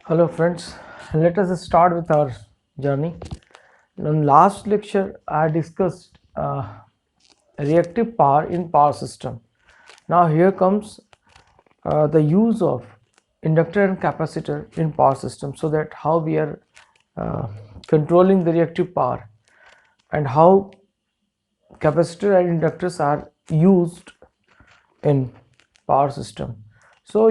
Hello friends, let us start with our journey. In last lecture, I discussed reactive power in power system. Now here comes the use of inductor and capacitor in power system, so that how we are uh, controlling the reactive power and how capacitor and inductors are used in power system. So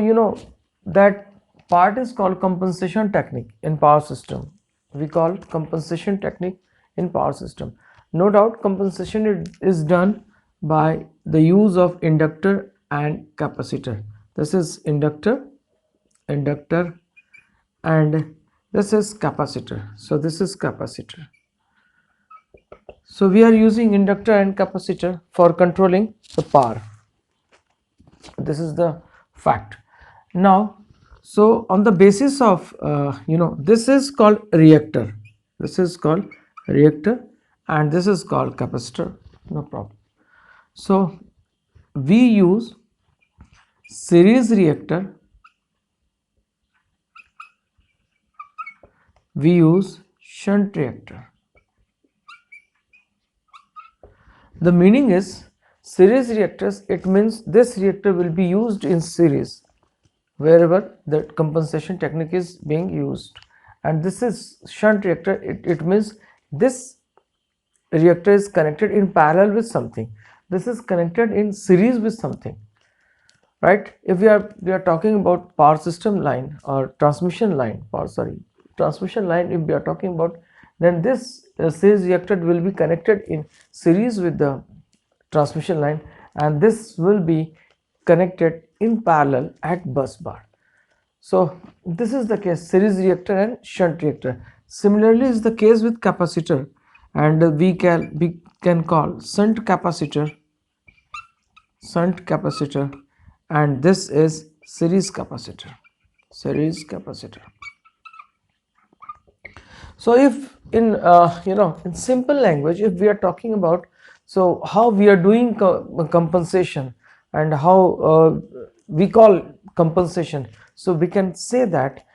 that part is called compensation technique in power system. We call compensation technique in power system. No doubt compensation is done by the use of inductor and capacitor. This is inductor, and this is capacitor. So this is capacitor. So we are using inductor and capacitor for controlling the power. This is the fact. Now, so on the basis of this is called reactor, this is called reactor, and this is called capacitor. No problem. So we use series reactor, we use shunt reactor. The meaning is series reactors, it means this reactor will be used in series wherever the compensation technique is being used, and this is shunt reactor. It means this reactor is connected in parallel with something, this is connected in series with something, right? If we are talking about power system line or transmission line, transmission line, if we are talking about, then this series reactor will be connected in series with the transmission line, and this will be connected in parallel at bus bar. So this is the case, series reactor and shunt reactor. Similarly is the case with capacitor, and we can call shunt capacitor, and this is series capacitor. So if in in simple language, if we are talking about, so how we are doing compensation and how we call compensation, so we can say that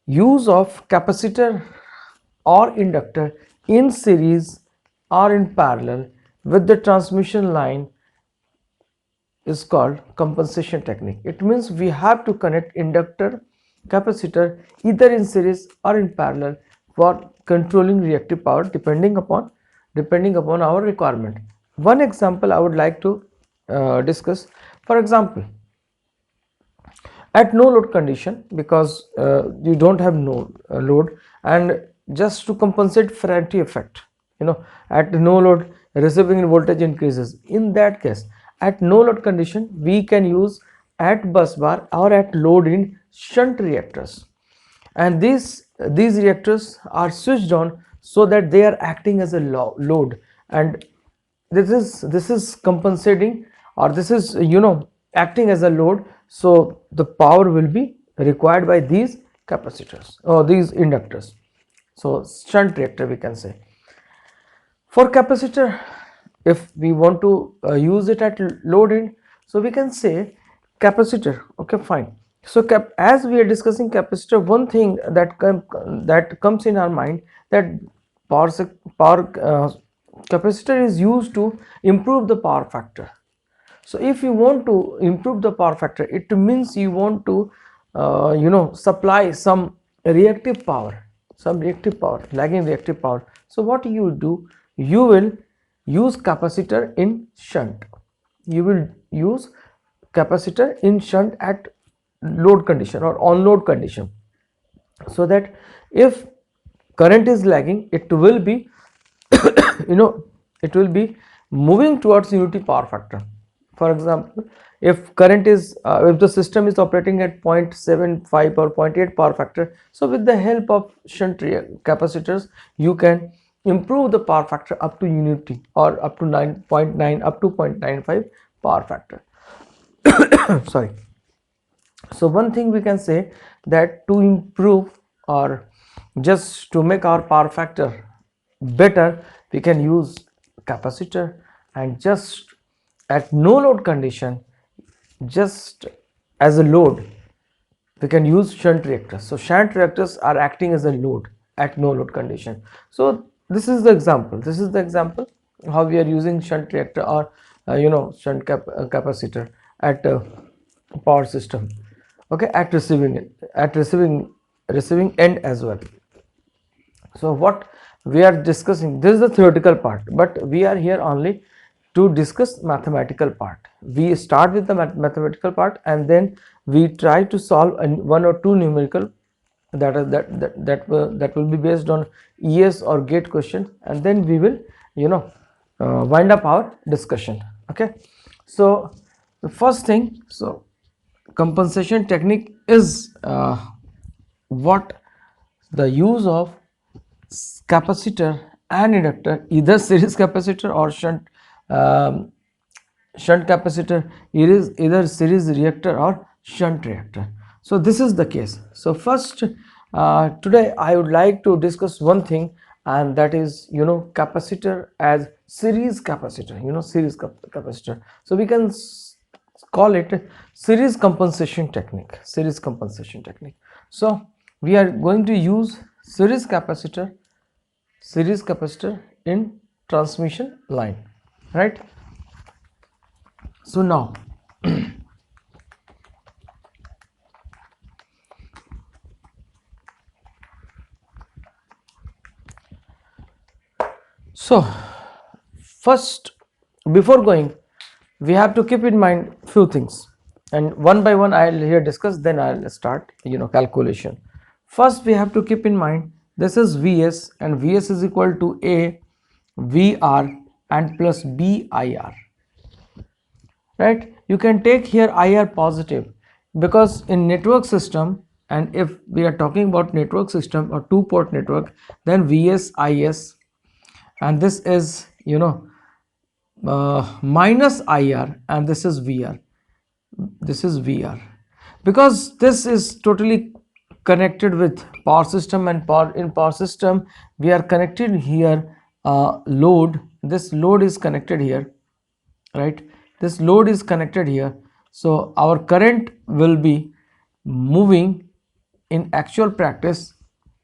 use of capacitor or inductor in series or in parallel with the transmission line is called compensation technique. It means we have to connect inductor, capacitor either in series or in parallel for controlling reactive power depending upon our requirement. One example I would like to discuss. For example, at no load condition, because you don't have no load, and just to compensate Ferranti effect, at no load receiving voltage increases, in that case at no load condition we can use at bus bar or at load in shunt reactors, and these reactors are switched on so that they are acting as a load, and this is compensating, or this is acting as a load, so the power will be required by these capacitors or these inductors. So shunt reactor we can say. For capacitor, if we want to use it at load end, so we can say capacitor. Okay, fine. So as we are discussing capacitor, one thing that comes in our mind, that power capacitor is used to improve the power factor. So if you want to improve the power factor, it means you want to supply some reactive power, lagging reactive power. So what you do, you will use capacitor in shunt. You will use capacitor in shunt at load condition or on load condition, so that if current is lagging, it will be it will be moving towards unity power factor. For example, if current is if the system is operating at 0.75 or 0.8 power factor, so with the help of shunt capacitors you can improve the power factor up to unity, or up to 9.9 up to 0.95 power factor. Sorry. So one thing we can say, that to improve or just to make our power factor better, we can use capacitor, and just at no load condition, just as a load, we can use shunt reactors. So shunt reactors are acting as a load at no load condition. So this is the example. This is the example how we are using shunt reactor or shunt capacitor at power system. Okay, at receiving end as well. So what we are discussing, this is the theoretical part, but we are here only to discuss mathematical part. We start with the mathematical part and then we try to solve one or two numerical that will be based on ES or GATE questions, and then we will wind up our discussion. Okay, so the first thing, so compensation technique is what the use of capacitor and inductor, either series capacitor or um, shunt capacitor, either series reactor or shunt reactor. So this is the case. So first, today I would like to discuss one thing, and that is capacitor as series capacitor, series capacitor. So we can call it series compensation technique. So we are going to use series capacitor in transmission line, right? So now so first, before going, we have to keep in mind few things, and one by one I'll here discuss, then I'll start calculation. First, we have to keep in mind this is Vs, and Vs is equal to A VR and plus BIR, right? You can take here IR positive, because in network system, and if we are talking about network system or two port network, then Vs Is, and this is minus IR, and this is VR, because this is totally connected with power system, and in power system we are connected here load. This load is connected here, right? This load is connected here. So our current will be moving in actual practice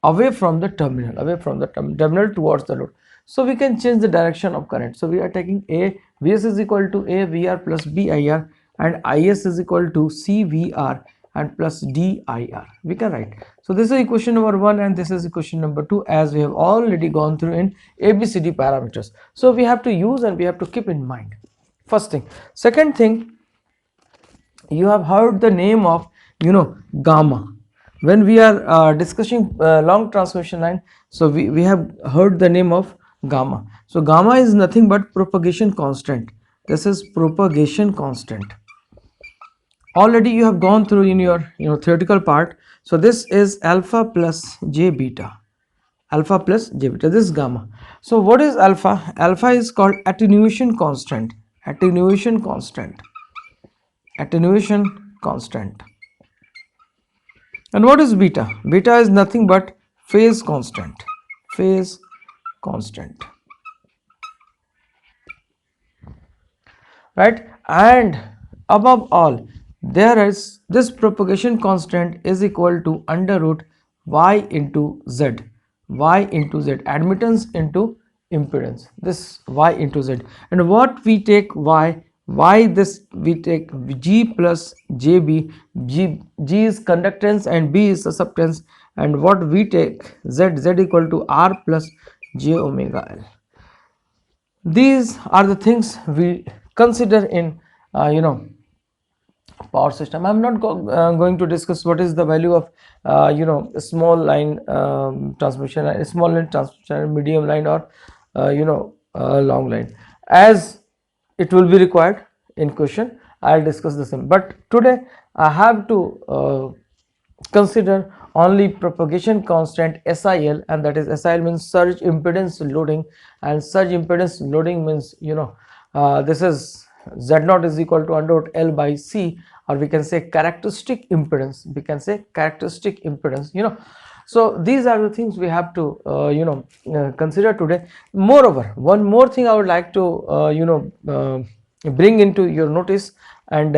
away from the terminal towards the load. So we can change the direction of current. So we are taking A, Vs is equal to A VR plus BIR, and Is is equal to CVR and plus DIR. We can write. So this is equation number 1, and this is equation number 2, as we have already gone through in ABCD parameters. So we have to use and we have to keep in mind. First thing. Second thing, you have heard the name of gamma. When we are discussing long transmission line, so we have heard the name of gamma. So gamma is nothing but propagation constant. This is propagation constant. Already you have gone through in your theoretical part. So this is alpha plus j beta. This is gamma. So what is alpha? Alpha is called attenuation constant. Attenuation constant. And what is beta? Beta is nothing but phase constant. Right? And above all, there is this propagation constant is equal to under root y into z. Admittance into impedance. This y into z. And what we take y, this we take G plus JB. G is conductance and B is susceptance, and what we take z equal to R plus J omega L. These are the things we consider in power system. I'm not going to discuss what is the value of small line transmission, small line transmission, medium line, or long line, as it will be required in question. I'll discuss the same, but today I have to consider only propagation constant SIL, and that is SIL means surge impedance loading, and surge impedance loading means this is Z0 is equal to under root L by C, or we can say characteristic impedance. So these are the things we have to consider today. Moreover, one more thing I would like to bring into your notice, and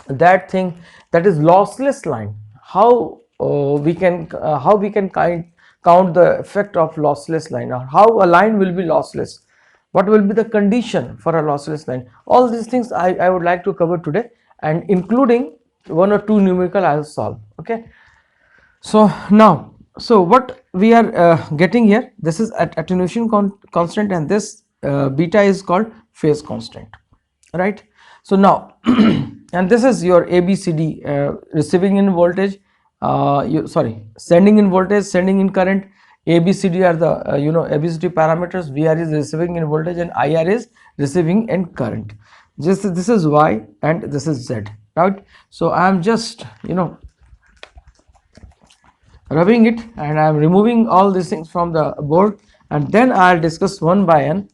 that thing, that is lossless line. How we can count the effect of lossless line, or how a line will be lossless, what will be the condition for a lossless line. All these things I would like to cover today, and including one or two numerical I will solve. Okay, so now, so what we are getting here, this is attenuation constant, and this beta is called phase constant, right? So now and this is your ABCD, receiving in voltage, sending in voltage, sending in current. ABCD are the ABCD parameters. VR is receiving in voltage and IR is receiving in current. This is Y and this is Z, right? So I am just rubbing it, and I am removing all these things from the board, and then I'll discuss one by one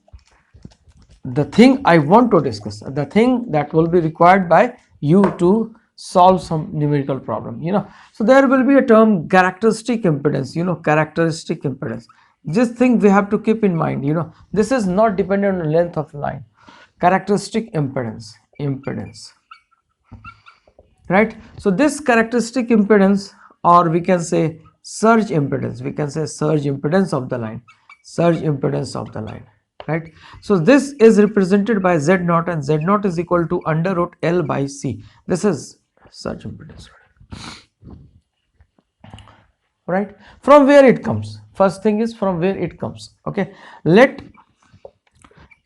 the thing I want to discuss, the thing that will be required by you to solve some numerical problem. So there will be a term characteristic impedance. Characteristic impedance, this thing we have to keep in mind. This is not dependent on length of line. Characteristic impedance, right? So this characteristic impedance, or we can say surge impedance, of the line, right? So this is represented by Z naught, and Z naught is equal to under root L by C. This is surge impedance, right? From where it comes, first thing is from where it comes. Okay, let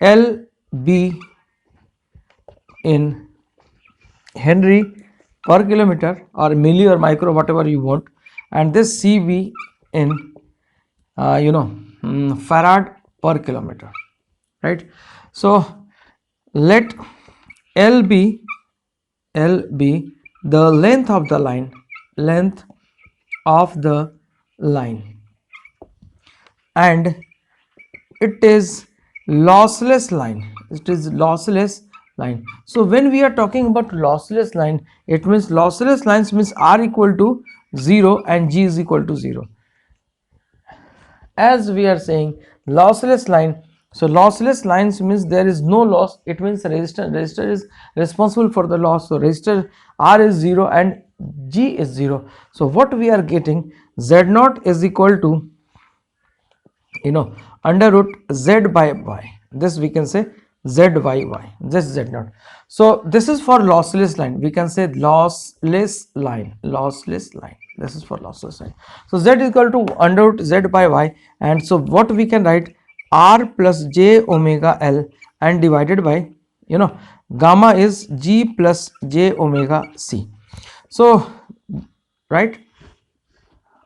L be in Henry per kilometer, or milli or micro, whatever you want, and this C be in farad per kilometer, right? So let L be the length of the line, and it is lossless line. So when we are talking about lossless line, it means lossless lines means R equal to 0 and G is equal to 0. As we are saying lossless line, so lossless lines means there is no loss. It means resistor is responsible for the loss. So resistor R is 0 and G is 0. So what we are getting, Z naught is equal to under root Z by Y. This we can say Z by Y, this Z naught. So this is for lossless line, we can say lossless line. This is for lossless line. So Z is equal to under root Z by Y, and so what we can write, R plus J omega L, and divided by gamma is G plus J omega C. So right,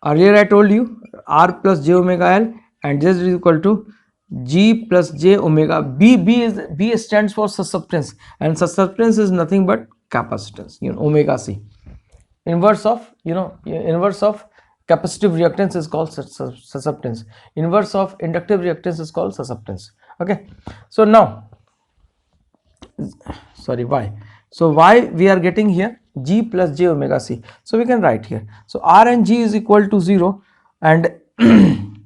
earlier I told you R plus J omega L, and Z is equal to G plus J omega B. B stands for susceptance, and susceptance is nothing but capacitance, omega C. Inverse of capacitive reactance is called susceptance. Inverse of inductive reactance is called susceptance. Okay, so now Y. So Y we are getting here G plus J omega C. So we can write here. So R and G is equal to 0, and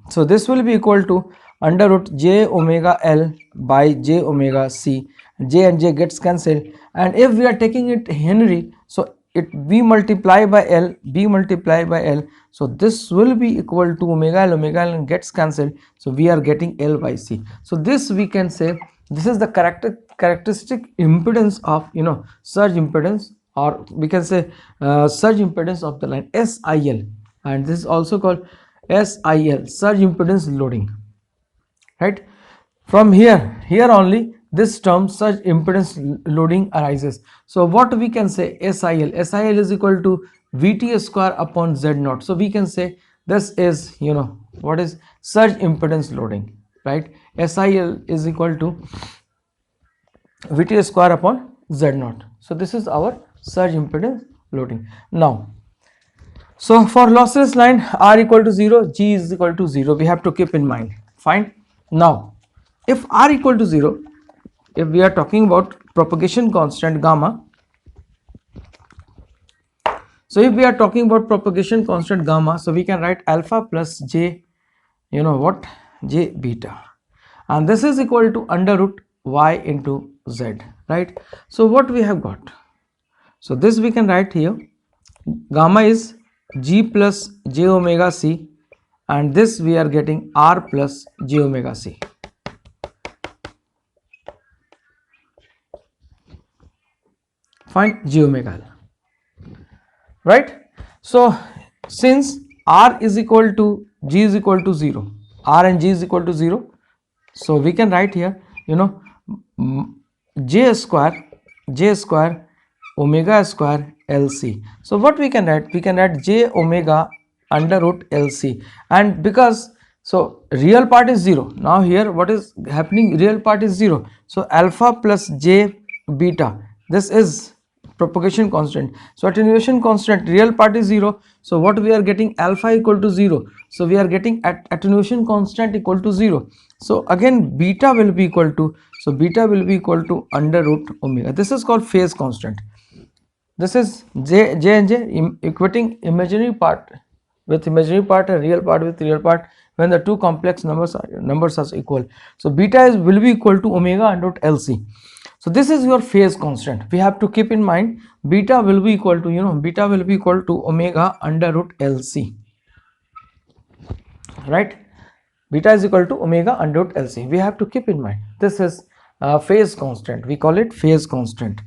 so this will be equal to under root J omega L by J omega C. J and J gets cancelled, and if we are taking it Henry, so it B multiply by L, so this will be equal to omega L gets cancelled, so we are getting L by C. So this we can say, this is the characteristic impedance of surge impedance, or we can say surge impedance of the line, SIL, and this is also called SIL, surge impedance loading, right? From here only this term surge impedance loading arises. So what we can say, SIL is equal to VT square upon Z naught. So we can say this is what is surge impedance loading, right? SIL is equal to VT square upon Z naught. So this is our surge impedance loading. Now, so for lossless line, R equal to 0, G is equal to 0, we have to keep in mind. Fine. Now if R equal to 0, if we are talking about propagation constant gamma, so if we are talking about propagation constant gamma, so we can write alpha plus J, J beta, and this is equal to under root Y into Z, right? So what we have got, So this we can write here, gamma is G plus j omega c, and this we are getting R plus j omega c. Find j omega L, right? So since R is equal to G is equal to 0, R and G is equal to 0, so we can write here, j square omega square LC. So what we can write? We can write j omega under root LC, and because so real part is 0. Now here what is happening? Real part is 0. So alpha plus j beta, this is propagation constant. So attenuation constant, real part is 0. So what we are getting? Alpha equal to 0. So we are getting attenuation constant equal to 0. So again beta will be equal to, so beta will be equal to under root omega. This is called phase constant. This is j and j equating imaginary part with imaginary part and real part with real part when the two complex numbers are equal. So beta will be equal to omega under root LC. So this is your phase constant. We have to keep in mind beta will be equal to, beta will be equal to omega under root LC, right? Beta is equal to omega under root LC. We have to keep in mind this is phase constant. We call it phase constant,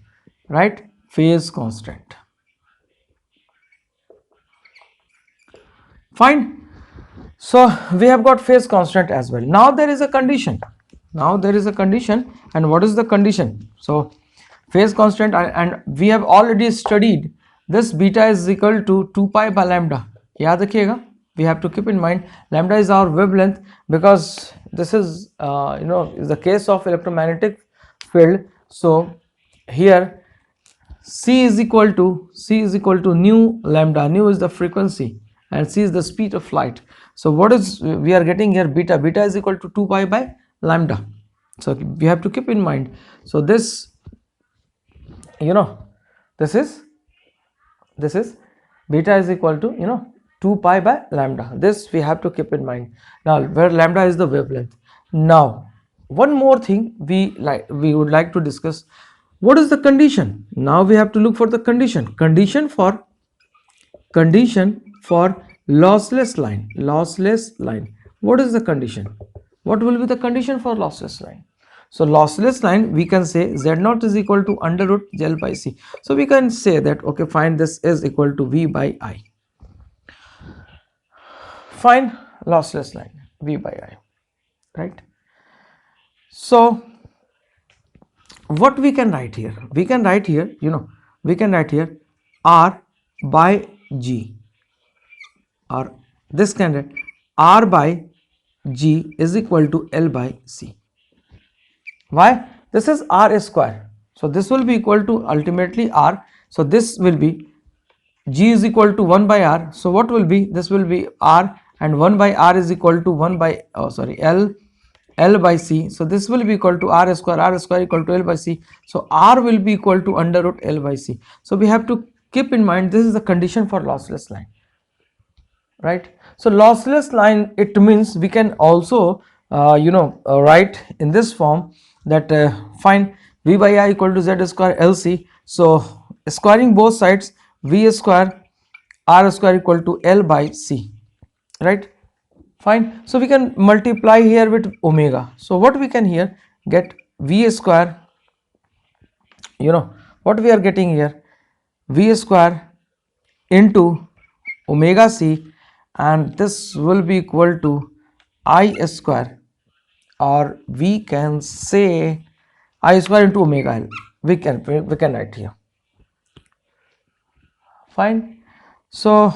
right? Phase constant. Fine. So we have got phase constant as well. Now there is a condition. And what is the condition? So phase constant, and we have already studied this beta is equal to 2 pi by lambda. याद रखिएगा, we have to keep in mind lambda is our wavelength, because this is is the case of electromagnetic field. So here c is equal to nu lambda. Nu is the frequency and c is the speed of light. So what is we are getting here? Beta is equal to 2 pi by lambda. So we have to keep in mind. So this this is beta is equal to 2 pi by lambda. This we have to keep in mind. Now where lambda is the wavelength. Now one more thing we would like to discuss. What is the condition? Now we have to look for the condition for lossless line. What is the condition? What will be the condition for lossless line? So lossless line, we can say Z0 is equal to under root L by C. So we can say that, okay, fine, this is equal to V by I. Fine, lossless line, V by I, right? So what we can write here? We can write here, R by G, or this can write R by G is equal to L by C. Why? This is R square. So this will be equal to ultimately R. So this will be G is equal to 1 by R. So what will be? This will be R, and 1 by R is equal to L by C. So this will be equal to R square equal to L by C. So R will be equal to under root L by C. So we have to keep in mind this is the condition for lossless line, right? So lossless line, it means we can also write in this form that find V by I equal to Z square LC. So squaring both sides, V square R square equal to L by C, right? Fine. So we can multiply here with omega. So what we can here get? V square, what we are getting here? V square into omega C, and this will be equal to I square, or we can say I square into omega L. We can write here. Fine. So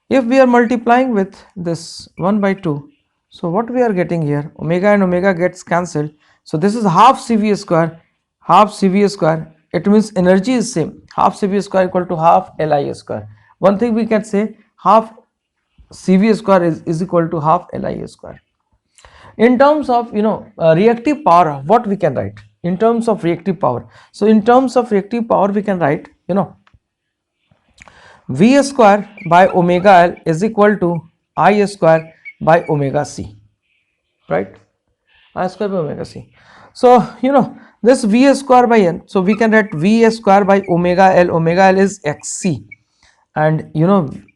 if we are multiplying with this 1 by 2, so what we are getting here? Omega and omega gets cancelled. So this is half CV square, It means energy is same. Half CV square equal to half Li square. One thing we can say, half CV square is equal to half Li square. In terms of reactive power, what we can write? In terms of reactive power. So in terms of reactive power, we can write V square by omega L is equal to I square by omega C, right? I square by omega C. So this V square by N, so we can write V square by omega L is XC, and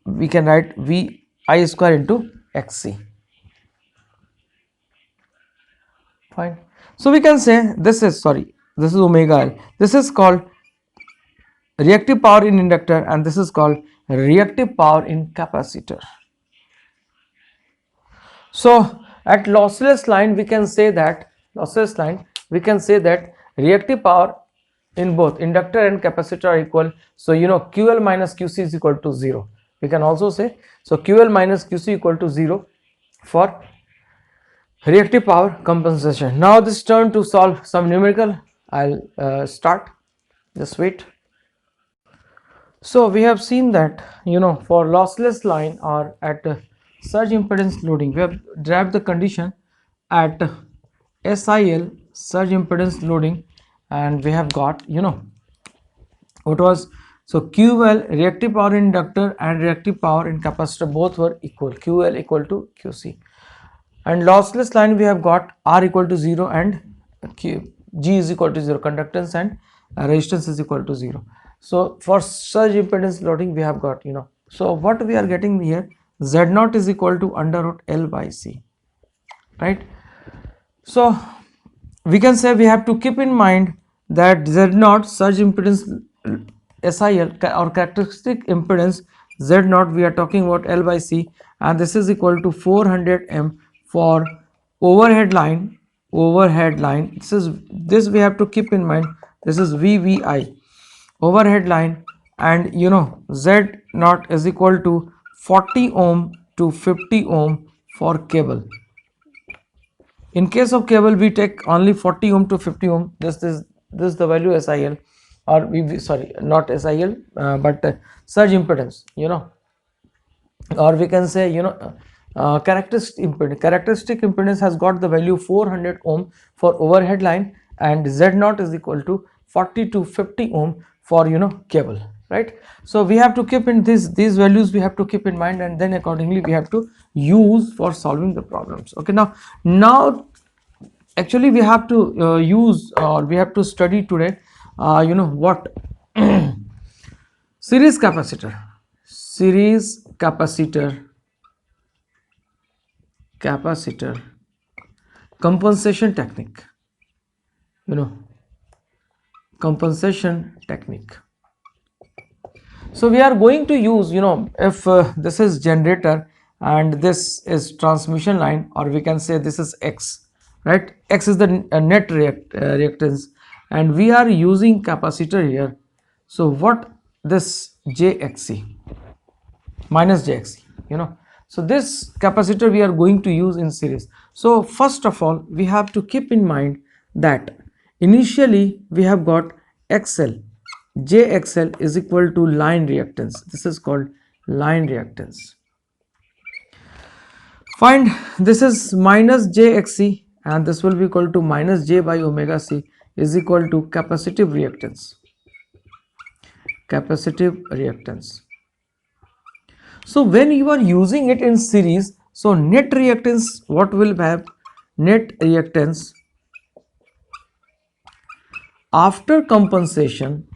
we can write V I square into XC. Fine. So we can say this is omega L. This is called reactive power in inductor, and this is called reactive power in capacitor. So at lossless line we can say that reactive power in both inductor and capacitor are equal. So QL minus QC is equal to 0. We can also say, so QL minus QC equal to 0 for reactive power compensation. Now this turn to solve some numerical. I'll start, just wait. So we have seen that for lossless line or at surge impedance loading, we have derived the condition at SIL, surge impedance loading, and we have got what was, so QL, reactive power in inductor, and reactive power in capacitor, both were equal, QL equal to QC. And lossless line we have got R equal to 0 and G is equal to 0, conductance and resistance is equal to 0. So for surge impedance loading we have got so what we are getting here, Z0 is equal to under root L by C, right? So we can say we have to keep in mind that Z0, surge impedance SIL, or characteristic impedance Z0, we are talking about L by C, and this is equal to 400 M for overhead line. This we have to keep in mind, this is VVI, overhead line, and Z0 is equal to 40 ohm to 50 ohm for cable. In case of cable we take only 40 ohm to 50 ohm. This is the value SIL, or not SIL, but surge impedance, or we can say characteristic impedance has got the value 400 ohm for overhead line, and Z0 is equal to 40 to 50 ohm for cable, right? So we have to keep in these values, we have to keep in mind, and then accordingly we have to use for solving the problems. Okay, now actually we have to use, or we have to study today what series capacitor compensation technique, compensation technique. So we are going to use, if this is generator and this is transmission line, or we can say this is X, right? X is the net reactance, and we are using capacitor here. So what this JXC minus JXC, so this capacitor we are going to use in series. So first of all we have to keep in mind that initially we have got XL, JXL is equal to line reactance. This is called line reactance. Find this is minus JXC, and this will be equal to minus J by omega C is equal to capacitive reactance. So when you are using it in series, so net reactance, what will have? Net reactance after compensation,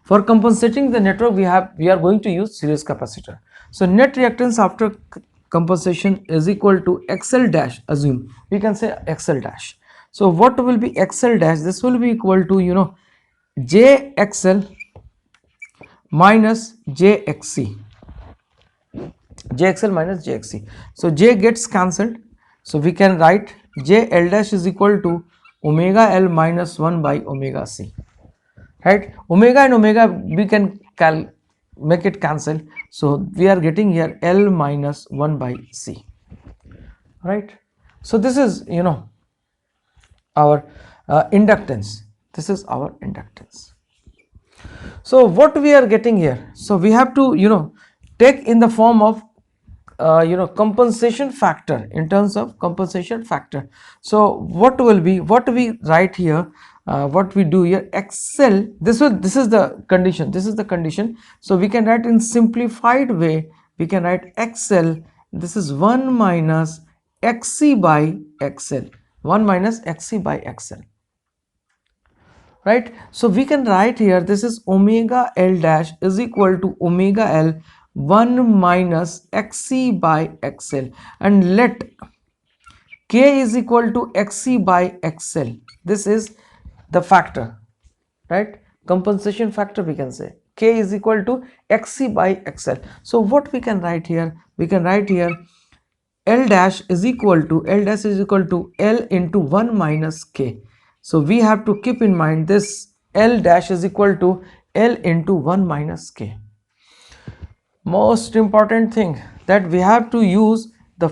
for compensating the network we are going to use series capacitor. So net reactance after compensation is equal to XL dash, assume we can say XL dash. So what will be XL dash? This will be equal to JXL minus JXC, JXL minus JXC. So J gets cancelled, so we can write JL dash is equal to omega L minus 1 by omega C, right? Omega and omega we can make it cancel, so we are getting here L minus 1 by C, right? So this is our inductance. This is our inductance. So what we are getting here, so we have to take in the form of compensation factor, in terms of compensation factor. So what we write here, what we do here, XL, this is the condition, so we can write in simplified way, we can write XL, this is 1 minus xc by xl, 1 minus xc by xl, right? So we can write here, this is omega L dash is equal to omega L 1 minus xc by xl, and let k is equal to xc by xl. This is the factor, right? Compensation factor, we can say k is equal to xc by xl. So what we can write here, we can write here L dash is equal to L into 1 minus k. So we have to keep in mind this L dash is equal to L into 1 minus k. Most important thing that we have to use the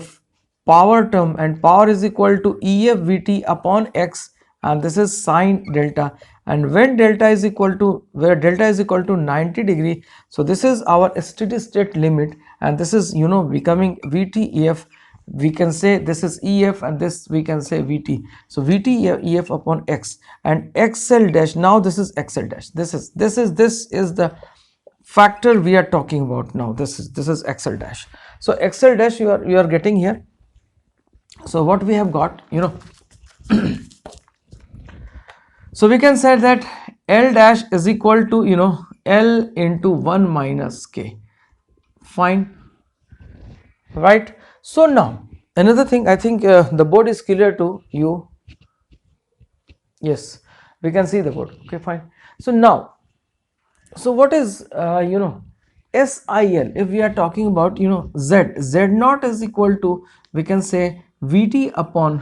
power term, and power is equal to EF Vt upon x, and this is sine delta, and when delta is equal to, where delta is equal to 90 degree, so this is our steady state limit, and this is becoming Vt EF. We can say this is EF and this we can say Vt. So Vt EF upon x, and XL dash, now this is XL dash, this is the factor we are talking about now. This is XL dash. So XL dash you are getting here. So what we have got, so we can say that L dash is equal to L into 1 minus k. Fine, right? So now another thing, I think the board is clear to you. Yes, we can see the board. Okay, fine. So now, so what is SIL? If we are talking about Z naught is equal to, we can say Vt upon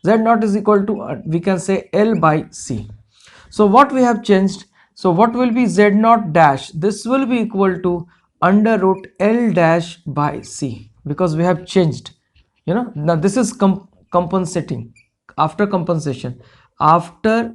Z naught is equal to we can say L by C. So what we have changed? So what will be Z naught dash? This will be equal to under root L dash by C, because we have changed. Now this is compensating after compensation. After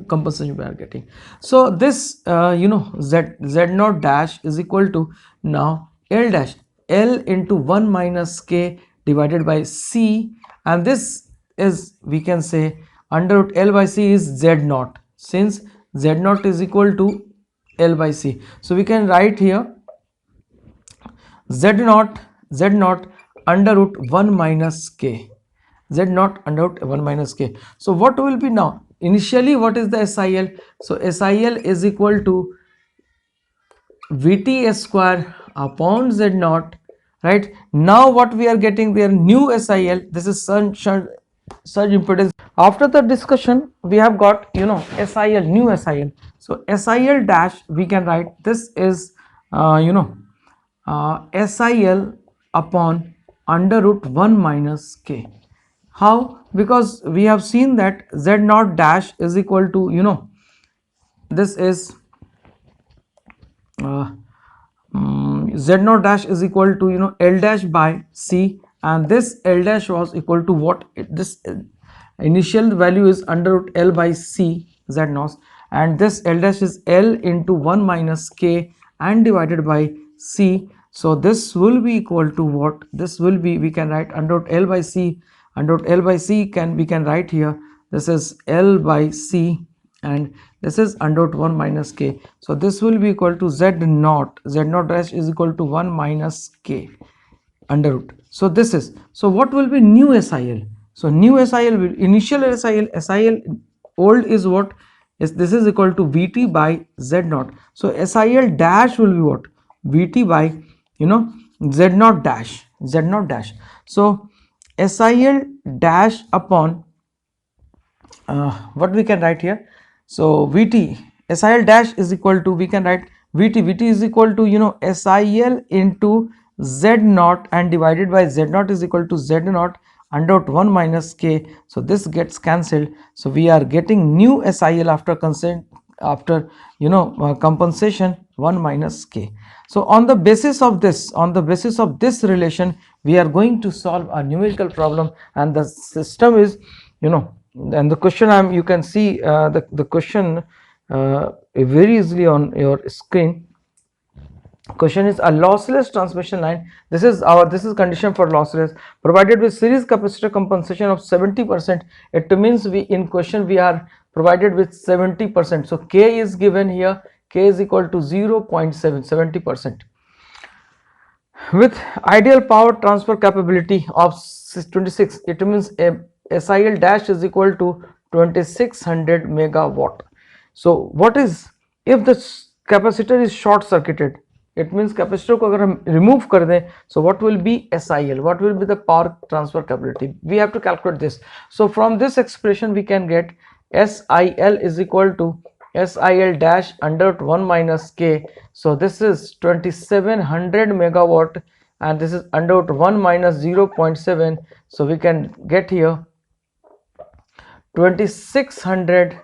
compensation we are getting. So this z naught dash is equal to now L dash, L into 1 minus k divided by C, and this is, we can say, under root L by C is Z naught, since Z naught is equal to L by C. So we can write here Z naught under root 1 minus k, Z naught under root 1 minus k. So what will be now? Initially, what is the SIL? So SIL is equal to Vt square upon Z naught, right? Now what we are getting there, new SIL, this is surge impedance. After the discussion, we have got SIL, new SIL. So SIL dash, we can write this is SIL upon under root 1 minus k. How? Because we have seen that Z naught dash is equal to this is Z naught dash is equal to L dash by C, and this L dash was equal to what? This initial value is under root L by C Z naught, and this L dash is L into 1 minus k and divided by C. So this will be equal to what? This will be, we can write under root L by C. Under root L by C we can write here, this is L by C, and this is under root 1 minus k. So this will be equal to Z naught dash is equal to 1 minus k under root. So this is, so what will be new SIL? So new SIL will, initial SIL old is what? Is this is equal to Vt by Z naught. So SIL dash will be what? Vt by Z naught dash. So SIL dash upon what we can write here? So Vt, SIL dash is equal to, we can write Vt is equal to SIL into Z naught and divided by Z naught is equal to Z naught under root 1 minus k. So this gets cancelled. So we are getting new SIL after consent, after compensation 1 minus k. So on the basis of this relation, we are going to solve a numerical problem, and the system is and the question, you can see the question very easily on your screen. Question is, a lossless transmission line, this is condition for lossless, provided with series capacitor compensation of 70%. It means in question we are provided with 70%. So k is given here, k is equal to 0.7, 70%. with ideal power transfer capability of 26, it means a SIL dash is equal to 2600 megawatt. So what is, if the capacitor is short circuited, it means capacitor को अगर हम remove कर दें, so what will be SIL, what will be the power transfer capability, we have to calculate this. So from this expression we can get SIL is equal to SIL dash under 1 minus K. So this is 2700 megawatt and this is under 1 minus 0.7. So we can get here 2600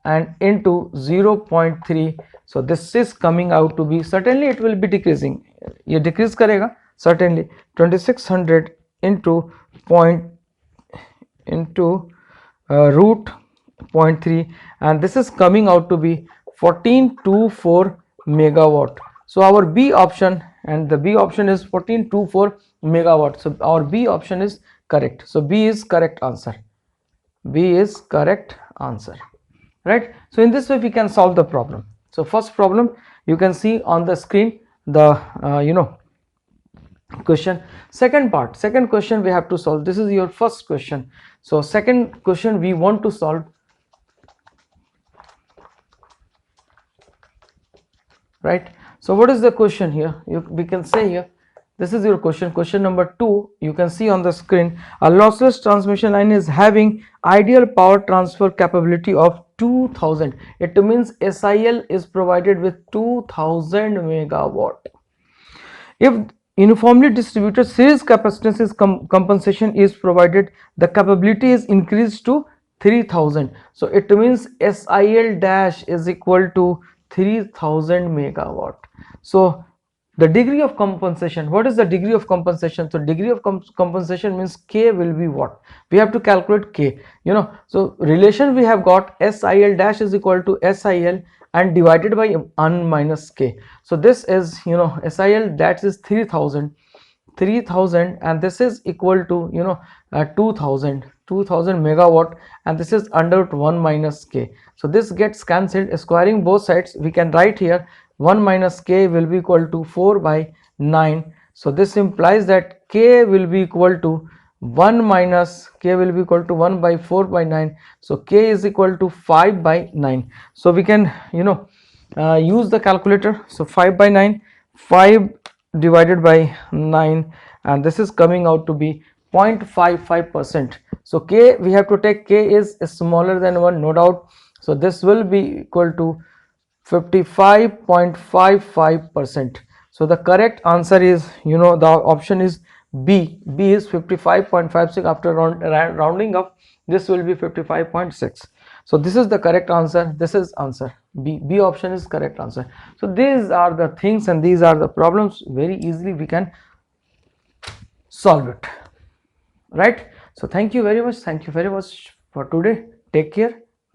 and into 0.3. So this is coming out to be, certainly it will be decreasing, ये decrease करेगा certainly, 2600 into root 0.3 and this is coming out to be 1424 megawatt. So our B option, and the B option is 1424 megawatt. So our B option is correct. So B is correct answer. B is correct answer, right? So in this way we can solve the problem. So first problem you can see on the screen the question. Second question we have to solve. This is your first question. So second question we want to solve, right? So what is the question here? We can say here, this is your question. Question number 2, you can see on the screen, a lossless transmission line is having ideal power transfer capability of 2000. It means SIL is provided with 2000 megawatt. If uniformly distributed series capacitance is compensation is provided, the capability is increased to 3000. So it means SIL dash is equal to 3000 megawatt. So the degree of compensation, what is the degree of compensation? So degree of compensation means K will be what? We have to calculate K, so relation we have got, SIL dash is equal to SIL and divided by 1 minus K. So this is, SIL that is 3000 and this is equal to 2000 megawatt and this is under 1 minus K. So this gets cancelled, squaring both sides we can write here 1 minus K will be equal to 4 by 9. So this implies that K will be equal to 1 minus K will be equal to 1 by 4 by 9. So K is equal to 5 by 9. So we can use the calculator. So 5 by 9, 5 divided by 9 and this is coming out to be 0.55%. So K, we have to take K is smaller than 1, no doubt. So this will be equal to 55.55%. So the correct answer is, the option is B. B is 55.56. After rounding up, this will be 55.6. So this is the correct answer. This is answer B. B option is correct answer. So these are the things and these are the problems. Very easily we can solve it, right? So thank you very much. Thank you very much for today. Take care.